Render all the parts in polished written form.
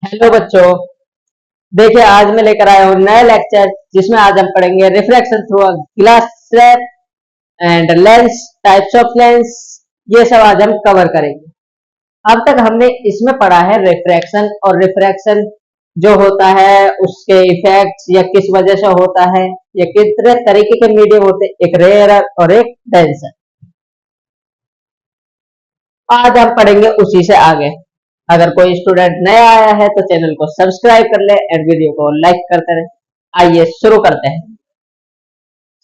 Hello बच्चों। देखिए आज मैं लेकर आया हूँ नया लेक्चर जिसमें आज हम पढ़ेंगे reflection through a glass slab and lens, types of lens. ये सब आज हम कवर करेंगे। अब तक हमने इसमें पढ़ा है रिफ्रैक्शन और रिफ्रैक्शन जो होता है उसके इफेक्ट्स या किस वजह से होता है या कितने तरीके के मीडियम होते हैं, एक रेयर और एक डेंसर। आज हम पढ़ेंगे उसी से आगे। अगर कोई स्टूडेंट नया आया है तो चैनल को सब्सक्राइब कर ले एंड वीडियो को लाइक करते रहे। आइए शुरू करते हैं।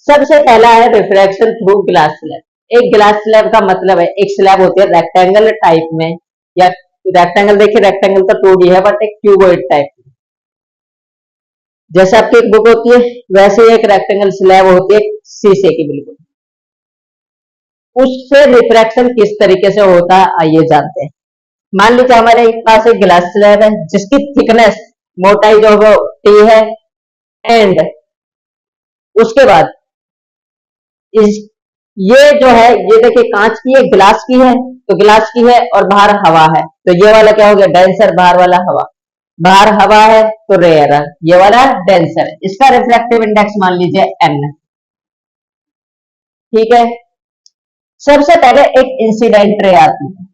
सबसे पहला है रिफ्रैक्शन थ्रू ग्लास स्लैब। एक ग्लास स्लैब का मतलब है एक स्लैब होती है रेक्टेंगल टाइप में, या रेक्टेंगल, देखिए रेक्टेंगल तो 2D है बट एक क्यूबॉइड टाइप में। जैसे आपकी एक बुक होती है वैसे ही एक रेक्टेंगल स्लैब होती है शीशे की, बिल्कुल। उससे रिफ्रैक्शन किस तरीके से होता है आइए जानते हैं। मान लीजिए हमारे पास एक ग्लास स्लैब है जिसकी थिकनेस, मोटाई जो वो टी है, एंड उसके बाद इस ये जो है ये देखिए कांच की है, ग्लास की है, तो ग्लास की है और बाहर हवा है, तो ये वाला क्या हो गया डेंसर, बाहर वाला हवा। बाहर हवा है तो रेयर, ये वाला डेंसर। इसका रिफ्लेक्टिव इंडेक्स मान लीजिए एन। ठीक है। सबसे पहले एक इंसिडेंट रे आती है।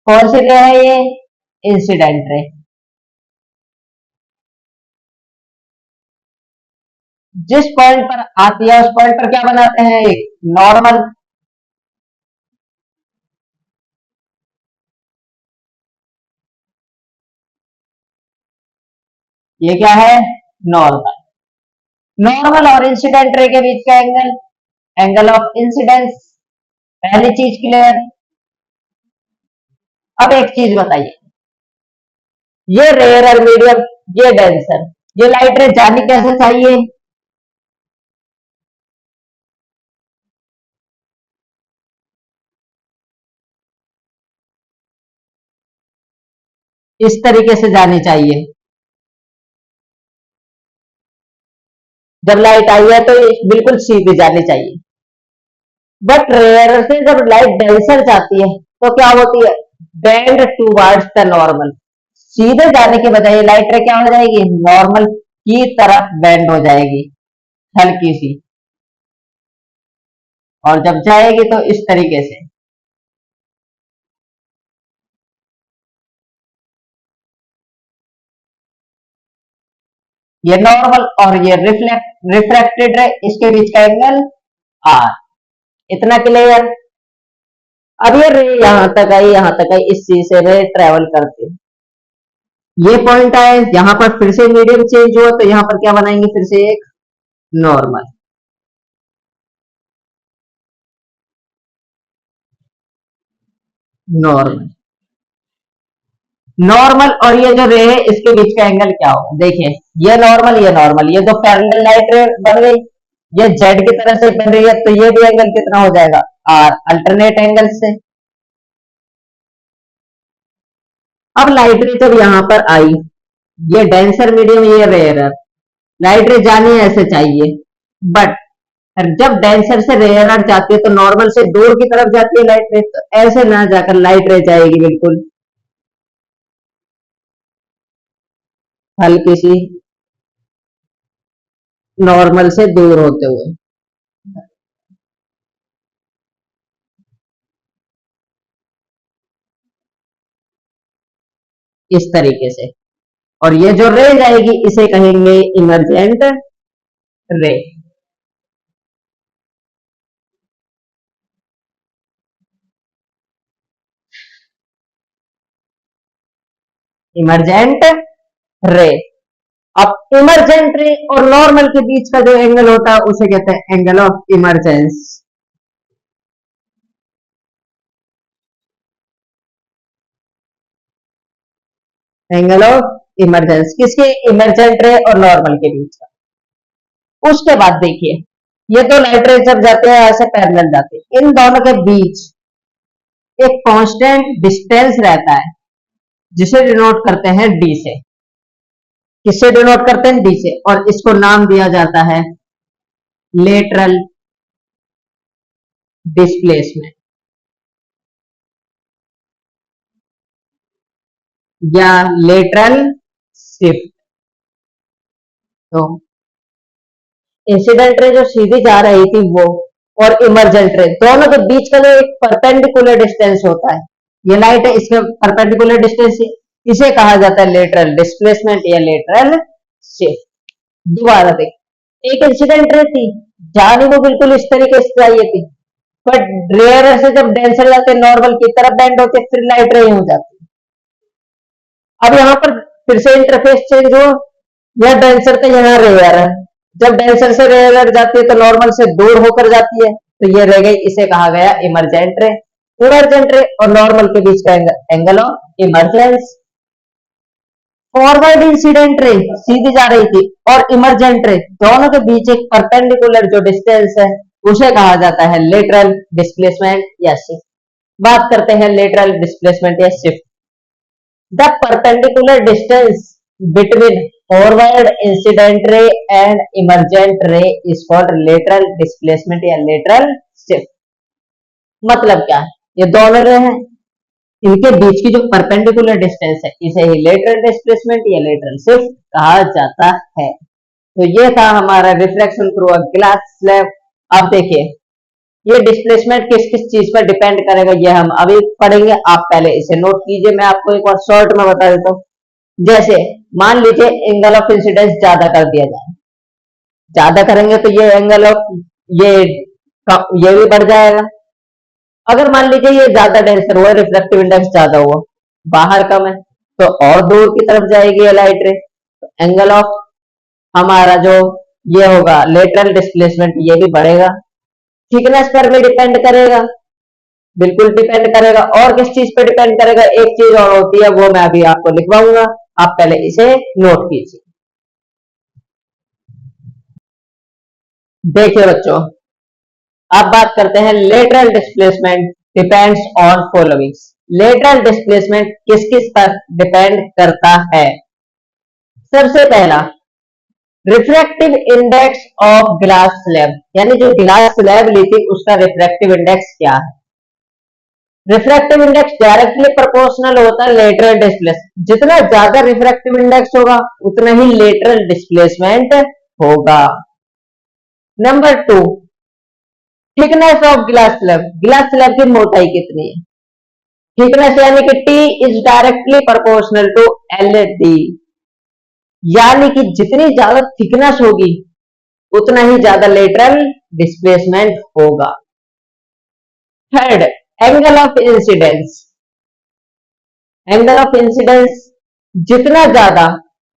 कौन सी रे है ये? Incident ray. जिस पॉइंट पर आती है उस पॉइंट पर क्या बनाते हैं, एक नॉर्मल। ये क्या है? नॉर्मल। नॉर्मल और इंसिडेंट रे के बीच का एंगल, एंगल ऑफ इंसिडेंस। पहली चीज क्लियर। अब एक चीज बताइए, ये रेयर मीडियम, ये डेंसर, ये लाइट रे जानी कैसे चाहिए? इस तरीके से जानी चाहिए। जब लाइट आई है तो बिल्कुल सीधी जानी चाहिए। बट रेयर से जब लाइट डेंसर जाती है तो क्या होती है? Bend towards the normal. सीधे जाने के बजाय लाइट रे क्या हो जाएगी? नॉर्मल की तरफ बेंड हो जाएगी, हल्की सी। और जब जाएगी तो इस तरीके से। ये नॉर्मल और ये रिफ्लेक्टेड है, इसके बीच का एंगल आर। इतना क्लियर। अब ये रे यहां तक आई, यहां तक आई, इस चीज से रे ट्रेवल करती है। ये पॉइंट आए, यहां पर फिर से मीडियम चेंज हुआ तो यहां पर क्या बनाएंगे, फिर से एक नॉर्मल। नॉर्मल, नॉर्मल और ये जो रे है इसके बीच का एंगल क्या होगा? देखिए ये नॉर्मल, ये नॉर्मल, ये तो पैरेलल लाइट रे बन गई। ये जेड की तरह से बन रही है तो ये भी एंगल कितना हो जाएगा? आर, अल्टरनेट एंगल से। अब लाइट रे जब यहां पर आई, ये डेंसर मीडियम, ये रेयर, लाइट रे जानी ऐसे चाहिए। बट जब डेंसर से रेयर जाती है तो नॉर्मल से दूर की तरफ जाती है लाइट रे, तो ऐसे ना जाकर लाइट रे जाएगी बिल्कुल हल्की सी, नॉर्मल से दूर होते हुए, इस तरीके से। और ये जो रे जाएगी इसे कहेंगे इमरजेंट रे। Emergent ray. अब इमरजेंट रे और नॉर्मल के बीच का जो एंगल होता है उसे कहते हैं angle of emergence. Angle of emergence किसके? इमरजेंट रे और नॉर्मल के बीच का। उसके बाद देखिए, ये तो लाइट रे जब जाते हैं ऐसे पैरेलल जाते हैं, इन दोनों के बीच एक कांस्टेंट डिस्टेंस रहता है जिसे डिनोट करते हैं डी से। किससे डिनोट करते हैं? डी से, और इसको नाम दिया जाता है लेटरल डिस्प्लेसमेंट या लेटरल शिफ्ट। तो इंसिडेंट रे जो सीधी जा रही थी वो, और इमरजेंट रे, दोनों के बीच का जो एक परपेंडिकुलर डिस्टेंस होता है, ये लाइट है, इसके परपेंडिकुलर डिस्टेंस, इसे कहा जाता है लेटरल डिस्प्लेसमेंट या लेटरल शिफ्ट। दोबारा देख, एक इंसिडेंट रे थी, जाने को बिल्कुल इस तरीके से चाहिए थी, बट रेयर से जब डेंसर जाते नॉर्मल की तरफ बेंड होते फिर लाइट रे हो जाती। अब यहाँ पर फिर से इंटरफेस चेंज हो, यह डेंसर थे, यहाँ रेयर है, जब डेंसर से रेयर जाती है तो नॉर्मल से दूर होकर जाती है, तो ये रह गई, इसे कहा गया इमरजेंट रे। इमरजेंट रे और नॉर्मल के बीच का angle of emergence. Forward incident ray सीधी जा रही थी, और इमरजेंट रे, दोनों के बीच एक परपेंडिकुलर जो डिस्टेंस है उसे कहा जाता है लेटरल डिस्प्लेसमेंट या शिफ्ट। बात करते हैं लेटरल डिस्प्लेसमेंट या shift. The perpendicular distance between forward incident रे and emergent ray is called lateral displacement या लेटरल शिफ्ट। मतलब क्या है? ये दोनों रे हैं, इनके बीच की जो परपेंडिकुलर डिस्टेंस है इसे ही लेटरल डिस्प्लेसमेंट या लेटरल शिफ्ट कहा जाता है। तो ये था हमारा reflection through a glass slab. अब देखिए, ये डिस्प्लेसमेंट किस किस चीज पर डिपेंड करेगा ये हम अभी पढ़ेंगे, आप पहले इसे नोट कीजिए। मैं आपको एक और शॉर्ट में बता देता हूँ। जैसे मान लीजिए एंगल ऑफ इंसिडेंस ज्यादा कर दिया जाए, ज्यादा करेंगे तो ये एंगल ऑफ ये भी बढ़ जाएगा। अगर मान लीजिए ये ज्यादा डेंसर हुआ, रिफ्लेक्टिव इंडेक्स ज्यादा हुआ, बाहर कम है, तो और दूर की तरफ जाएगी ये लाइट रे, तो एंगल ऑफ हमारा जो ये होगा लेटरल डिस्प्लेसमेंट ये भी बढ़ेगा। थिकनेस पर भी डिपेंड करेगा, बिल्कुल डिपेंड करेगा। और किस चीज पर डिपेंड करेगा? एक चीज और होती है, वो मैं अभी आपको लिखवाऊंगा, आप पहले इसे नोट कीजिए। देखिए बच्चों, अब बात करते हैं lateral displacement depends on followings. Lateral displacement किस किस पर डिपेंड करता है? सबसे पहला, refractive index of glass slab, यानी जो ग्लास स्लैब ली थी उसका रिफ्रैक्टिव इंडेक्स क्या है। रिफ्रैक्टिव इंडेक्स डायरेक्टली प्रोपोर्शनल होता है लेटरल डिस्प्लेसमेंट। जितना ज्यादा रिफ्रैक्टिव इंडेक्स होगा उतना ही लेटरल डिस्प्लेसमेंट होगा। Number 2, thickness of glass slab. Glass slab की मोटाई कितनी है? थिकनेस यानी कि T is directly proportional to LD, यानी कि जितनी ज्यादा थिकनेस होगी उतना ही ज्यादा लेटरल डिस्प्लेसमेंट होगा। Third, angle of incidence. Angle of incidence जितना ज्यादा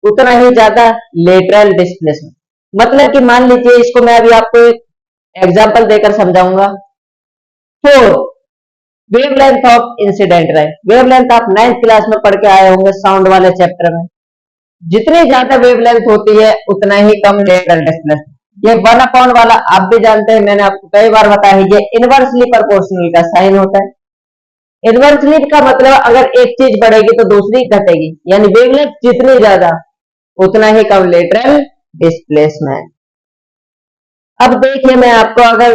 उतना ही ज्यादा लेटरल डिस्प्लेसमेंट। मतलब कि मान लीजिए, इसको मैं अभी आपको एक एग्जांपल देकर समझाऊंगा। तो wavelength of incident ray, wavelength आप 9th क्लास में पढ़ के आए होंगे साउंड वाले चैप्टर में। जितनी ज्यादा वेवलेंथ होती है उतना ही कम लेटरल डिस्प्लेसमेंट। ये 1 वाला आप भी जानते हैं, मैंने आपको कई बार बताया है, ये इनवर्सली प्रोपोर्शनल का साइन होता है। इनवर्सली का मतलब अगर एक चीज बढ़ेगी तो दूसरी घटेगी, यानी वेवलेंथ जितनी ज्यादा उतना ही कम लेटरल डिस्प्लेसमेंट। अब देखिए, मैं आपको अगर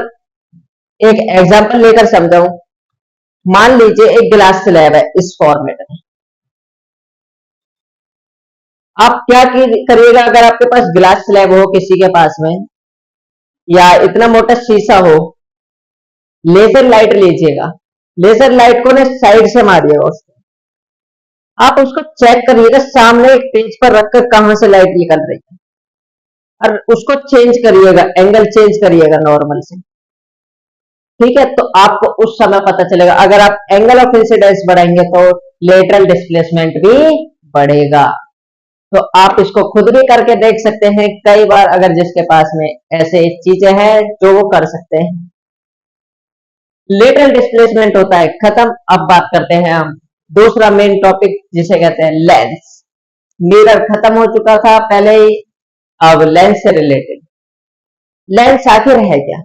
एक एग्जांपल लेकर समझाऊं। मान लीजिए एक ग्लास स्लैब है इस फॉर्मेट में। आप क्या करिएगा, अगर आपके पास ग्लास स्लैब हो किसी के पास में, या इतना मोटा शीशा हो, लेजर लाइट लीजिएगा, लेजर लाइट को ना साइड से मारिएगा उसको, आप उसको चेक करिएगा सामने एक पेज पर रखकर कहां से लाइट निकल रही है, और उसको चेंज करिएगा, एंगल चेंज करिएगा नॉर्मल से। ठीक है, तो आपको उस समय पता चलेगा। अगर आप एंगल ऑफ इंसिडेंस बढ़ाएंगे तो लेटरल डिस्प्लेसमेंट भी बढ़ेगा। तो आप इसको खुद भी करके देख सकते हैं कई बार, अगर जिसके पास में ऐसे चीजें हैं जो वो कर सकते हैं। लेटरल डिस्प्लेसमेंट होता है खत्म। अब बात करते हैं हम दूसरा मेन टॉपिक जिसे कहते हैं लेंस। मिरर खत्म हो चुका था पहले ही, अब लेंस से रिलेटेड। लेंस आखिर है क्या?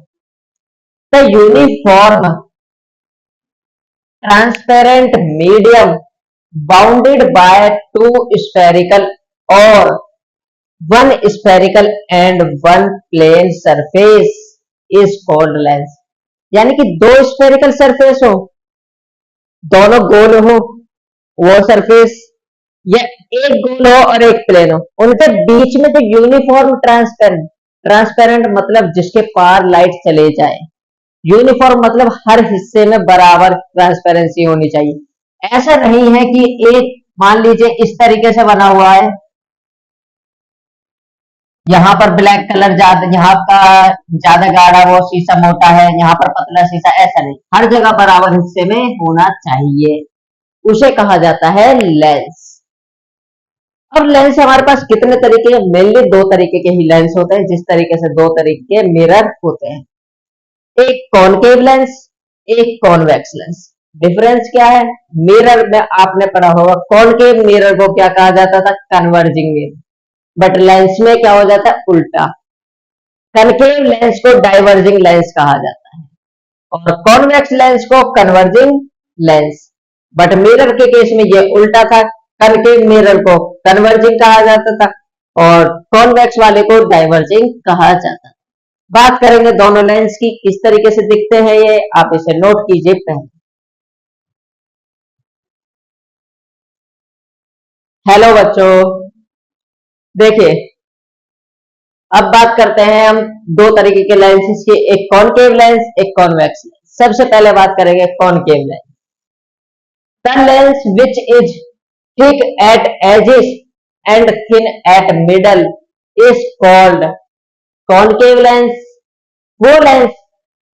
The uniform transparent medium bounded by two spherical और one spherical and one plane surface is called lens. यानी कि दो स्फेरिकल सरफेस हो, दोनों गोल हो वो सरफेस, या एक गोल हो और एक प्लेन हो, उनके बीच में जो यूनिफॉर्म ट्रांसपेरेंट, ट्रांसपेरेंट मतलब जिसके पार लाइट चले जाए, यूनिफॉर्म मतलब हर हिस्से में बराबर ट्रांसपेरेंसी होनी चाहिए। ऐसा नहीं है कि एक मान लीजिए इस तरीके से बना हुआ है, यहाँ पर ब्लैक कलर ज्यादा, यहाँ का ज्यादा गाढ़ा वो शीशा मोटा है, यहाँ पर पतला शीशा, ऐसा नहीं, हर जगह बराबर हिस्से में होना चाहिए, उसे कहा जाता है लेंस। अब लेंस हमारे पास कितने तरीके के, मेनली दो तरीके के ही लेंस होते हैं, जिस तरीके से दो तरीके के मिरर होते हैं, एक कॉनकेव लेंस, एक कॉन्वेक्स लेंस। डिफरेंस क्या है? मिरर में आपने पढ़ा होगा कॉनकेव मिरर को क्या कहा जाता था? Converging mirror. बट लेंस में क्या हो जाता है? उल्टा, कनकेव लेंस को डाइवर्जिंग लेंस कहा जाता है और कॉन्वेक्स लेंस को कन्वर्जिंग लेंस। बट मिरर के केस में ये उल्टा था, कनकेव मिरर को कन्वर्जिंग कहा जाता था और कॉन्वेक्स वाले को डाइवर्जिंग कहा जाता था। बात करेंगे दोनों लेंस की, किस तरीके से दिखते हैं ये, आप इसे नोट कीजिए पहले। हेलो बच्चों, देखिए अब बात करते हैं हम दो तरीके के लेंसेज की, एक कॉनकेव लेंस, एक कॉन्वेक्स लेंस। सबसे पहले बात करेंगे concave lens. The lens which is thick at edges and thin at middle is called concave lens. वो लेंस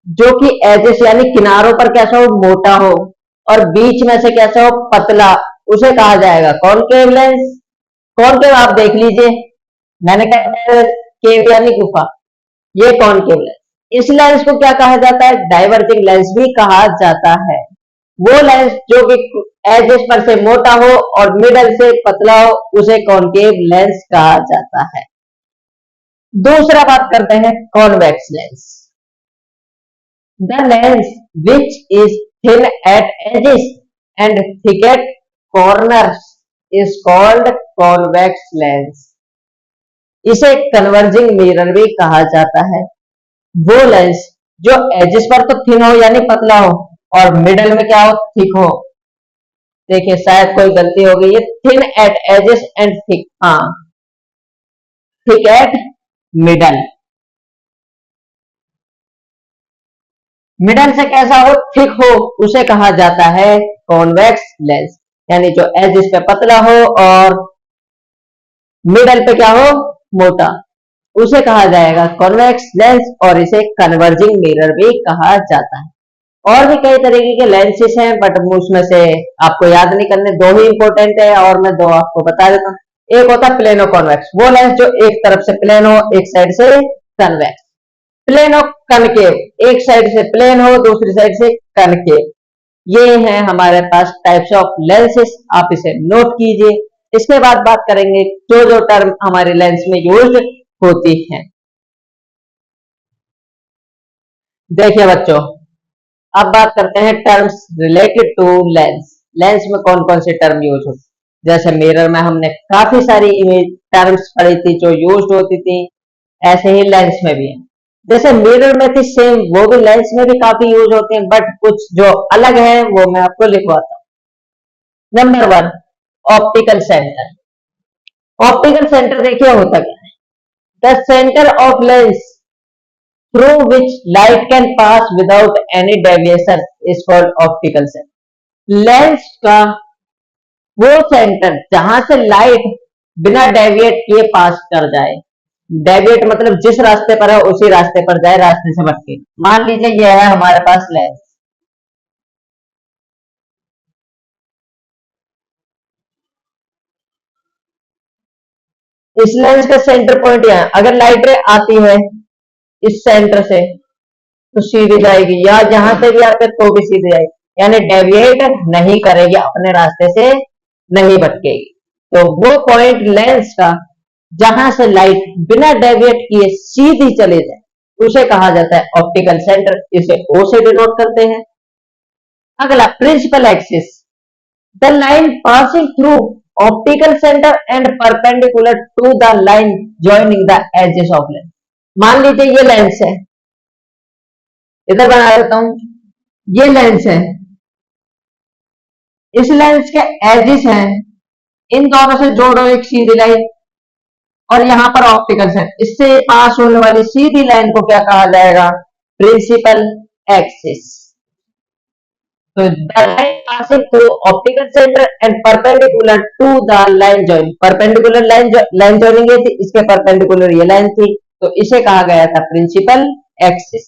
जो कि एजेस यानी किनारों पर कैसा हो, मोटा हो, और बीच में से कैसा हो, पतला, उसे कहा जाएगा कॉनकेव लेंस। कॉनकेव आप देख लीजिए, मैंने कहा केव यानी गुफा, ये कॉनकेव लेंस। इस लेंस को क्या कहा जाता है? डाइवर्जिंग लेंस भी कहा जाता है। वो लेंस जो कि एजेस पर से मोटा हो और मिडल से पतला हो, उसे कॉनकेव लेंस कहा जाता है। दूसरा बात करते हैं convex lens. The lens which is thin at edges and thick at corners is called convex lens. इसे कन्वर्जिंग मिरर भी कहा जाता है। वो लेंस जो एजेस पर तो थिन हो यानी पतला हो और मिडल में क्या हो, थिक हो। देखिए शायद कोई गलती हो गई है, thin at edges and thick, हाँ थिक एट मिडल। मिडल से कैसा हो, थिक हो, उसे कहा जाता है कॉन्वेक्स लेंस। यानी जो एजेस पे पतला हो और मिडल पे क्या हो, मोटा, उसे कहा जाएगा कॉन्वेक्स लेंस और इसे कन्वर्जिंग मिरर भी कहा जाता है। और भी कई तरीके के लेंसेस हैं बट उसमें से आपको याद नहीं करने, दो ही इंपॉर्टेंट है और मैं दो आपको बता देता हूँ। एक होता है प्लेनो कॉन्वेक्स, वो लेंस जो एक तरफ से प्लेन हो, एक साइड से कन्वेक्स। प्लेनो कनकेव, एक साइड से प्लेन हो, दूसरी साइड से कनकेव। ये है हमारे पास टाइप्स ऑफ लेंसेस, आप इसे नोट कीजिए। इसके बाद बात करेंगे जो जो टर्म हमारे लेंस में यूज होती हैं। देखिए बच्चों, अब बात करते हैं terms related to lens. Lens में कौन कौन से टर्म यूज होते, जैसे मिरर में हमने काफी सारी इमेज टर्म्स पढ़ी थी जो यूज होती थी, ऐसे ही लेंस में भी है। जैसे मिरर में थी सेम, वो भी लेंस में भी काफी यूज होते हैं बट कुछ जो अलग है वो मैं आपको लिखवाता हूँ। Number 1, optical centre. Optical centre देखिए होता क्या है, the centre of lens through which light can pass without any deviation is called optical center। Lens का वो सेंटर जहां से लाइट बिना डेविएट किए पास कर जाए, डेविएट मतलब जिस रास्ते पर है उसी रास्ते पर जाए, रास्ते से भटके। मान लीजिए यह है हमारे पास लेंस, इस लेंस का सेंटर पॉइंट यहाँ, अगर लाइट रे आती है इस सेंटर से तो सीधी जाएगी, या जहां से भी आते तो भी सीधी जाएगी, यानी डेविएट नहीं करेगी, अपने रास्ते से नहीं भटकेगी। तो वो पॉइंट लेंस का जहां से लाइट बिना डेविएट किए सीधी चले जाए, उसे कहा जाता है ऑप्टिकल सेंटर। इसे ओ से डिनोट करते हैं। अगला principal axis, the line passing through optical centre and perpendicular to the line joining the edges of lens. मान लीजिए ये लेंस है, इधर बना देता हूं, ये लेंस है, इस लेंस के एजिस हैं, इन दोनों से जोड़ो एक सीधी लाइन, और यहां पर ऑप्टिकल सेंटर, इससे पास होने वाली सीधी लाइन को क्या कहा जाएगा? Principal axis. तो the line passing through optical center and perpendicular to the line join, perpendicular line joining ये थी, इसके perpendicular ये लाइन थी, तो इसे कहा गया था principal axis.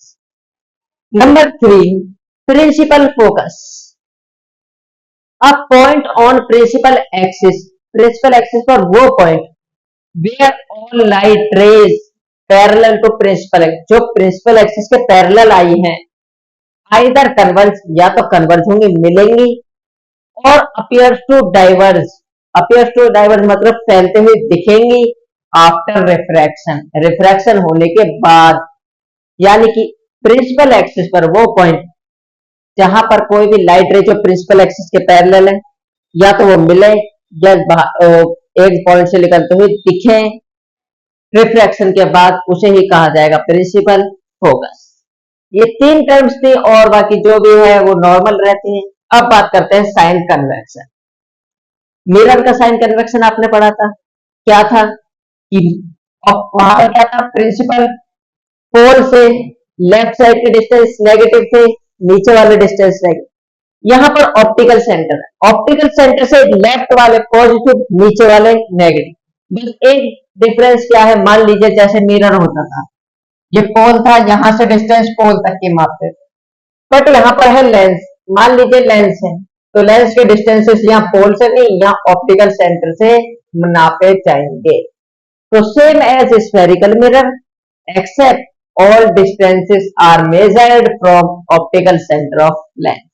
Number 3, principal focus. A point on principal axis, principal axis पर वो point where all light rays parallel to principal axis, जो प्रिंसिपल एक्सिस के पैरेलल आई हैं, आइदर कन्वर्ज, या तो कन्वर्ज होंगी, मिलेंगी, और appears to diverge, appears to diverge मतलब फैलते हुए दिखेंगी आफ्टर रिफ्रैक्शन, रिफ्रैक्शन होने के बाद। यानी कि प्रिंसिपल एक्सिस पर वो पॉइंट जहां पर कोई भी लाइट रे जो प्रिंसिपल एक्सिस के पैरेलल है, या तो वो मिले या एक पॉइंट से निकलते हुए दिखे रिफ्रैक्शन के बाद, उसे ही कहा जाएगा प्रिंसिपल फोकस। ये 3 टर्म्स थी, और बाकी जो भी है वो नॉर्मल रहती हैं। अब बात करते हैं साइन कन्वेक्शन। मिरर का साइन कन्वेक्शन आपने पढ़ा था, क्या था कि वहां पर क्या था? प्रिंसिपल पोल से लेफ्ट साइड के डिस्टेंस नेगेटिव थे, नीचे वाले डिस्टेंस नेगेटिव। यहां पर ऑप्टिकल सेंटर है, ऑप्टिकल सेंटर से लेफ्ट वाले पॉजिटिव, नीचे वाले नेगेटिव। बस एक डिफरेंस क्या है? मान लीजिए जैसे मिरर होता था, ये पोल था, यहां से डिस्टेंस पोल तक की मापते थे, बट यहाँ पर है लेंस। मान लीजिए लेंस है, तो लेंस के डिस्टेंसेस यहाँ पोल से नहीं, यहाँ ऑप्टिकल सेंटर से नापे जाएंगे। तो same as spherical mirror except all distances are measured from optical centre of lens.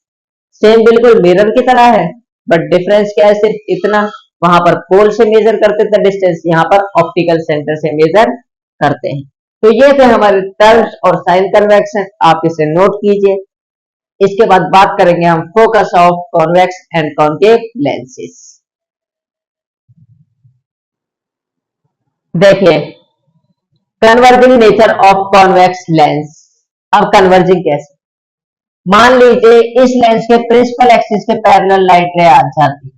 Same बिल्कुल मिरर की तरह है, बट डिफरेंस क्या है? सिर्फ इतना, वहां पर पोल से मेजर करते थे डिस्टेंस, यहाँ पर ऑप्टिकल सेंटर से मेजर करते हैं। तो ये थे हमारे टर्म्स और साइन कन्वेक्शन, आप इसे नोट कीजिए। इसके बाद बात करेंगे हम focus of convex and concave lenses. देखिए converging nature of convex lens. अब कन्वर्जिंग कैसे? मान लीजिए इस लेंस के प्रिंसिपल एक्सिस के पैरेलल लाइट रे आ जाती है,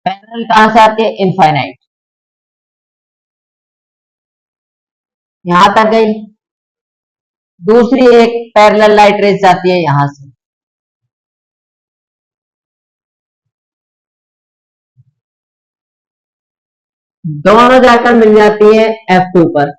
पैरेलल कहां से आती है? इनफाइनाइट, यहां तक गई। दूसरी एक पैरेलल लाइट रेज आती है यहां से, दोनों जाकर मिल जाती है F2 पर।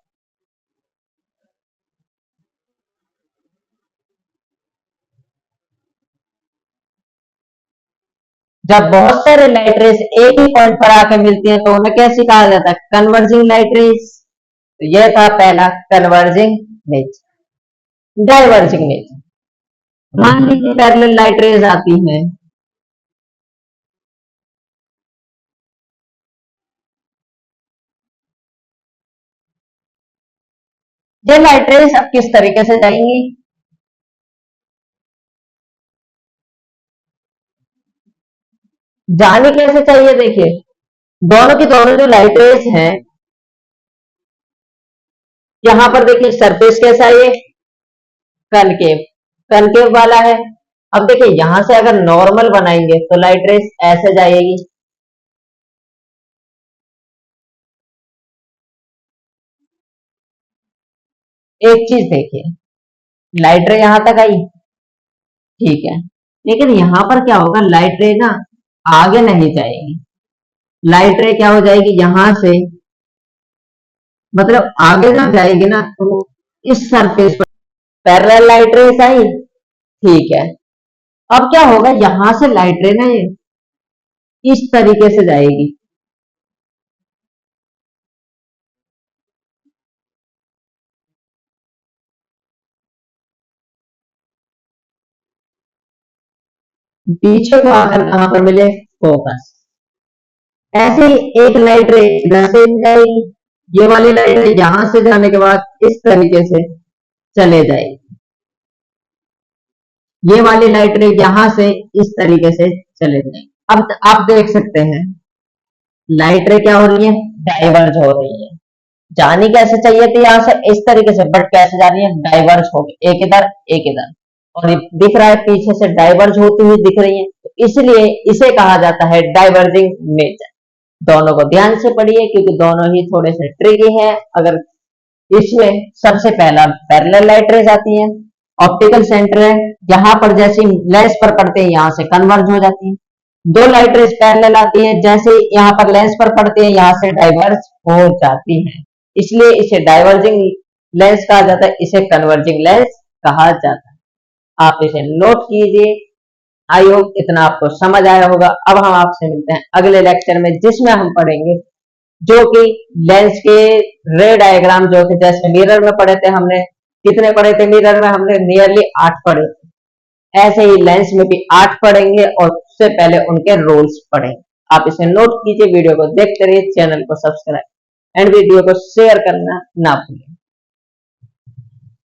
जब बहुत सारे लाइट रेज एक ही पॉइंट पर आकर मिलती हैं तो उन्हें कैसे कहा जाता है? Converging light rays. तो यह था पहला कन्वर्जिंग नेचर। डाइवर्जिंग नेचर, मान लीजिए पैरेलल लाइट रेज आती हैं, ये लाइट रेज अब किस तरीके से जाएंगी? जाने कैसे चाहिए? देखिए दोनों की दोनों जो लाइट रेज हैं, यहां पर देखिए सरफेस कैसा है? ये कनकेव, कनकेव वाला है। अब देखिए यहां से अगर नॉर्मल बनाएंगे तो लाइट रेज ऐसे जाएगी, एक चीज देखिए, लाइट रे यहां तक आई, ठीक है, लेकिन यहां पर क्या होगा? लाइट रे ना आगे नहीं जाएगी, लाइट रे क्या हो जाएगी? यहां से मतलब आगे जब जाएगी ना तो इस सरफेस पर पैरेलल लाइट रेस आई, ठीक है। अब क्या होगा? यहां से लाइट रे ना ये इस तरीके से जाएगी, पीछे को आकर कहां पर मिले? फोकस। ऐसे ही एक लाइट रे इधर से जाएगी, ये वाली लाइट रे यहां से जाने के बाद इस तरीके से चले जाएगी, ये वाली लाइट रे यहां से इस तरीके से चले जाएगी। अब आप देख सकते हैं लाइट रे क्या हो रही है, डाइवर्ज हो रही है। जानी कैसे चाहिए थी यहाँ से इस तरीके से, बट कैसे जा रही है, डाइवर्ज हो गई, एक इधर एक इधर, और ये दिख रहा है पीछे से डाइवर्ज होती हुई दिख रही है, तो इसलिए इसे कहा जाता है डाइवर्जिंग नेचर। दोनों को ध्यान से पढ़िए क्योंकि दोनों ही थोड़े से ट्रिकी हैं। अगर इसमें सबसे पहला पैरेलल लाइट रेज आती है, ऑप्टिकल सेंटर है, यहाँ पर जैसे लेंस पर पड़ते हैं यहाँ से कन्वर्ज हो जाती है। दो लाइट रेज पैरेलल आती है, जैसे यहाँ पर लेंस पर पड़ते हैं यहाँ से डाइवर्ज हो जाती है, इसलिए इसे डाइवर्जिंग लेंस कहा जाता है, इसे कन्वर्जिंग लेंस कहा जाता है। आप इसे नोट कीजिए। आई होप इतना आपको समझ आया होगा। अब हम आपसे मिलते हैं अगले लेक्चर में, जिसमें हम पढ़ेंगे जो कि लेंस के रे डायग्राम, जो कि जैसे मिरर में पढ़े थे हमने, कितने पढ़े थे मिरर में, हमने नियरली 8 पढ़े थे। ऐसे ही लेंस में भी 8 पढ़ेंगे और उससे पहले उनके रूल्स पढ़ेंगे। आप इसे नोट कीजिए, वीडियो को देखते रहिए, चैनल को सब्सक्राइब एंड वीडियो को शेयर करना ना भूलें।